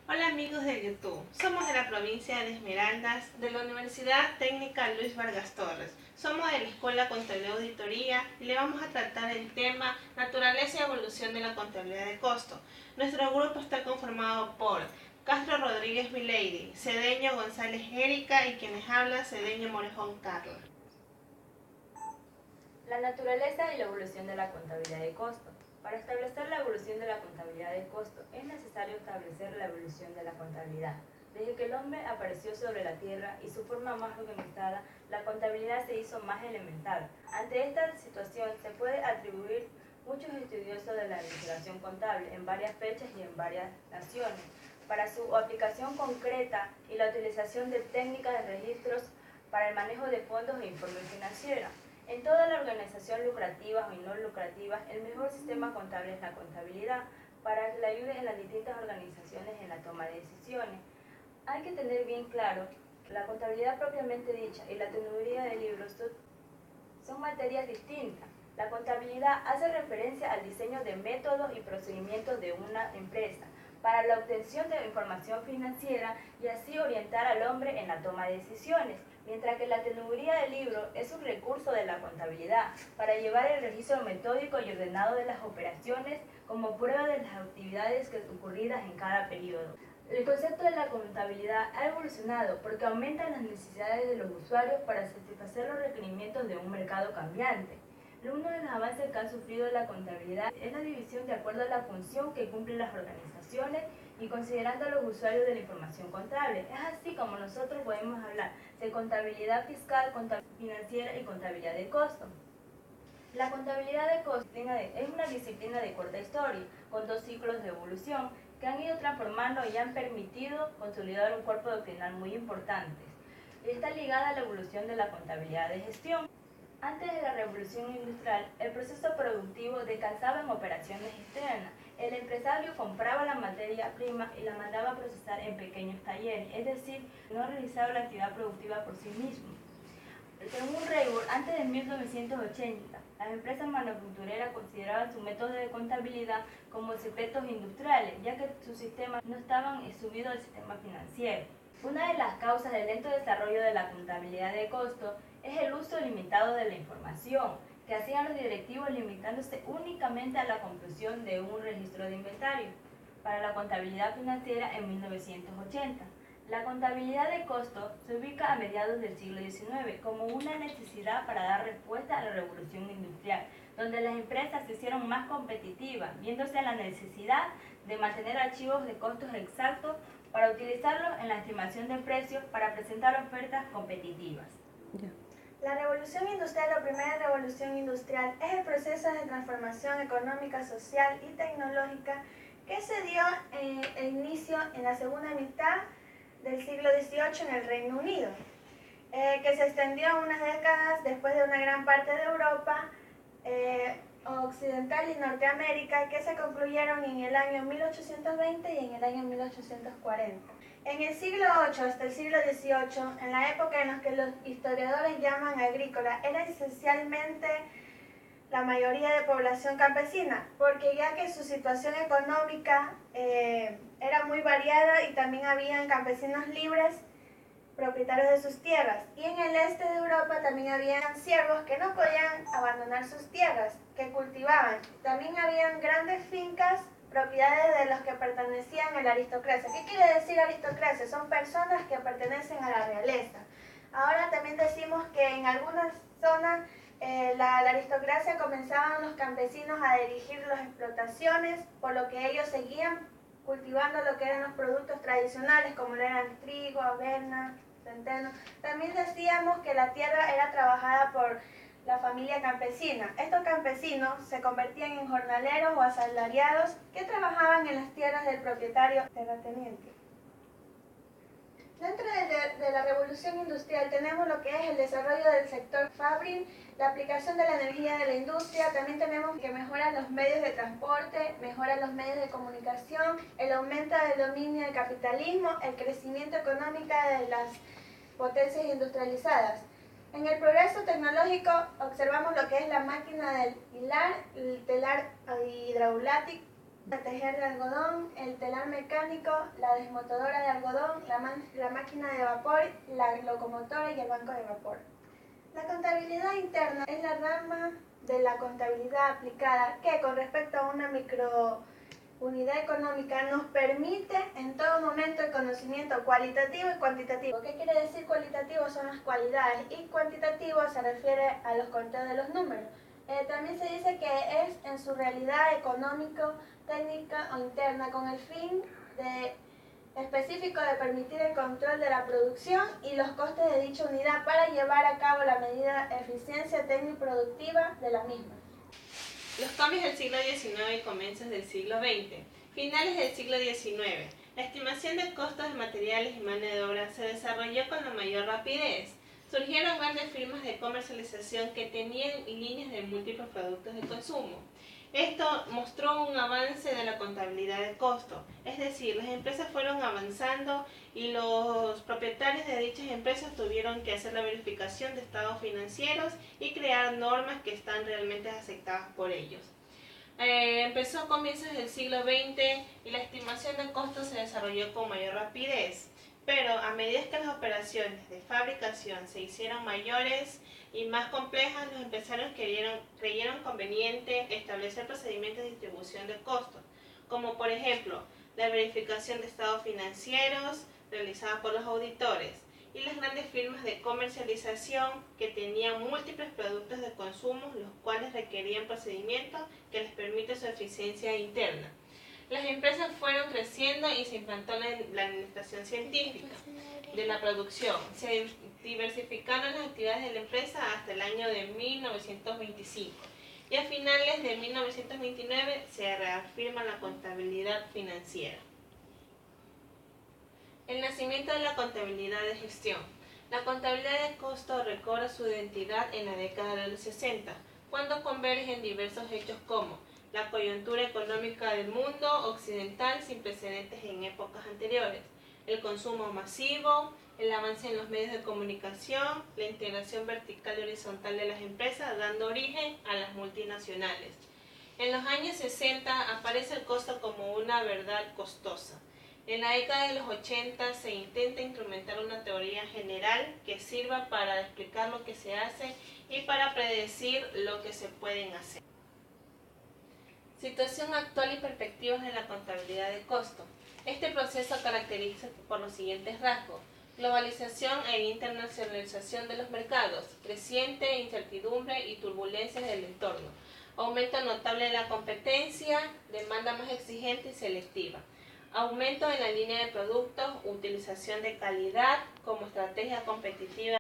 Hola amigos de YouTube, somos de la provincia de Esmeraldas, de la Universidad Técnica Luis Vargas Torres. Somos de la Escuela Contabilidad y Auditoría y le vamos a tratar el tema Naturaleza y evolución de la contabilidad de costo. Nuestro grupo está conformado por Castro Rodríguez Milady, Cedeño González Erika y quienes habla Cedeño Morejón Carlos. La naturaleza y la evolución de la contabilidad de costo. Para establecer la evolución de la contabilidad de costo es necesario establecer la evolución de la contabilidad. Desde que el hombre apareció sobre la Tierra y su forma más organizada, la contabilidad se hizo más elemental. Ante esta situación se puede atribuir muchos estudiosos de la investigación contable en varias fechas y en varias naciones para su aplicación concreta y la utilización de técnicas de registros para el manejo de fondos e informes financieros. En toda la organización lucrativa o no lucrativa, el mejor sistema contable es la contabilidad, para que le ayude en las distintas organizaciones en la toma de decisiones. Hay que tener bien claro, la contabilidad propiamente dicha y la teneduría de libros son materias distintas. La contabilidad hace referencia al diseño de métodos y procedimientos de una empresa para la obtención de información financiera y así orientar al hombre en la toma de decisiones, mientras que la teneduría del libro es un recurso de la contabilidad para llevar el registro metódico y ordenado de las operaciones como prueba de las actividades ocurridas en cada periodo. El concepto de la contabilidad ha evolucionado porque aumenta las necesidades de los usuarios para satisfacer los requerimientos de un mercado cambiante. Uno de los avances que ha sufrido la contabilidad es la división de acuerdo a la función que cumplen las organizaciones y considerando a los usuarios de la información contable. Es así como nosotros podemos hablar de contabilidad fiscal, contabilidad financiera y contabilidad de costo. La contabilidad de costo es una disciplina de corta historia, con dos ciclos de evolución que han ido transformando y han permitido consolidar un cuerpo doctrinal muy importante. Está ligada a la evolución de la contabilidad de gestión. Antes de la revolución industrial, el proceso productivo descansaba en operaciones externas. El empresario compraba la materia prima y la mandaba a procesar en pequeños talleres, es decir, no realizaba la actividad productiva por sí mismo. Según Rayburn, antes de 1980, las empresas manufactureras consideraban su método de contabilidad como secretos industriales, ya que sus sistemas no estaban subidos al sistema financiero. Una de las causas del lento desarrollo de la contabilidad de costo es el uso limitado de la información que hacían los directivos limitándose únicamente a la conclusión de un registro de inventario para la contabilidad financiera en 1980. La contabilidad de costo se ubica a mediados del siglo XIX como una necesidad para dar respuesta a la revolución industrial, donde las empresas se hicieron más competitivas, viéndose la necesidad de mantener archivos de costos exactos para utilizarlos en la estimación de precios para presentar ofertas competitivas. La revolución industrial o primera revolución industrial es el proceso de transformación económica, social y tecnológica que se dio inicio en la segunda mitad del siglo XVIII en el Reino Unido, que se extendió unas décadas después de una gran parte de Europa occidental y Norteamérica, que se concluyeron en el año 1820 y en el año 1840. En el siglo VIII hasta el siglo XVIII, en la época en la que los historiadores llaman agrícola, era esencialmente la mayoría de población campesina, porque ya que su situación económica era muy variada y también habían campesinos libres, propietarios de sus tierras. Y en el este de Europa también habían siervos que no podían abandonar sus tierras, que cultivaban. También habían grandes fincas, propiedades de los que pertenecían a la aristocracia. ¿Qué quiere decir aristocracia? Son personas que pertenecen a la realeza. Ahora también decimos que en algunas zonas la aristocracia comenzaban los campesinos a dirigir las explotaciones, por lo que ellos seguían cultivando lo que eran los productos tradicionales, como eran el trigo, avena, centeno. También decíamos que la tierra era trabajada por la familia campesina. Estos campesinos se convertían en jornaleros o asalariados que trabajaban en las tierras del propietario terrateniente. Dentro de la revolución industrial tenemos lo que es el desarrollo del sector fabril, la aplicación de la energía de la industria, también tenemos que mejoran los medios de transporte, mejoran los medios de comunicación, el aumento del dominio del capitalismo, el crecimiento económico de las potencias industrializadas. En el progreso tecnológico observamos lo que es la máquina del hilar, el telar hidroeléctrico, El tejer de algodón, el telar mecánico, la desmotadora de algodón, la máquina de vapor, la locomotora y el banco de vapor. La contabilidad interna es la rama de la contabilidad aplicada que, con respecto a una microunidad económica, nos permite en todo momento el conocimiento cualitativo y cuantitativo. ¿Qué quiere decir cualitativo? Son las cualidades, y cuantitativo se refiere a los conteos de los números. También se dice que es en su realidad económico, técnica o interna, con el fin específico de permitir el control de la producción y los costes de dicha unidad para llevar a cabo la medida de eficiencia técnico-productiva de la misma. Los cambios del siglo XIX y comienzos del siglo XX. Finales del siglo XIX. La estimación de costos de materiales y mano de obra se desarrolló con la mayor rapidez. Surgieron grandes firmas de comercialización que tenían líneas de múltiples productos de consumo. Esto mostró un avance de la contabilidad de costo, es decir, las empresas fueron avanzando y los propietarios de dichas empresas tuvieron que hacer la verificación de estados financieros y crear normas que están realmente aceptadas por ellos. Empezó a comienzos del siglo XX y la estimación de costos se desarrolló con mayor rapidez. Pero a medida que las operaciones de fabricación se hicieron mayores y más complejas, los empresarios creyeron conveniente establecer procedimientos de distribución de costos, como por ejemplo la verificación de estados financieros realizada por los auditores y las grandes firmas de comercialización que tenían múltiples productos de consumo, los cuales requerían procedimientos que les permiten su eficiencia interna. Las empresas fueron creciendo y se implantó la administración científica de la producción. Se diversificaron las actividades de la empresa hasta el año de 1925 y a finales de 1929 se reafirma la contabilidad financiera. El nacimiento de la contabilidad de gestión. La contabilidad de costo recobra su identidad en la década de los 60, cuando convergen diversos hechos como la coyuntura económica del mundo occidental sin precedentes en épocas anteriores, el consumo masivo, el avance en los medios de comunicación, la integración vertical y horizontal de las empresas, dando origen a las multinacionales. En los años 60 aparece el costo como una verdad costosa. En la década de los 80 se intenta implementar una teoría general que sirva para explicar lo que se hace y para predecir lo que se pueden hacer. Situación actual y perspectivas de la contabilidad de costo. Este proceso caracteriza por los siguientes rasgos: globalización e internacionalización de los mercados, creciente incertidumbre y turbulencias del entorno, aumento notable de la competencia, demanda más exigente y selectiva, aumento en la línea de productos, utilización de calidad como estrategia competitiva.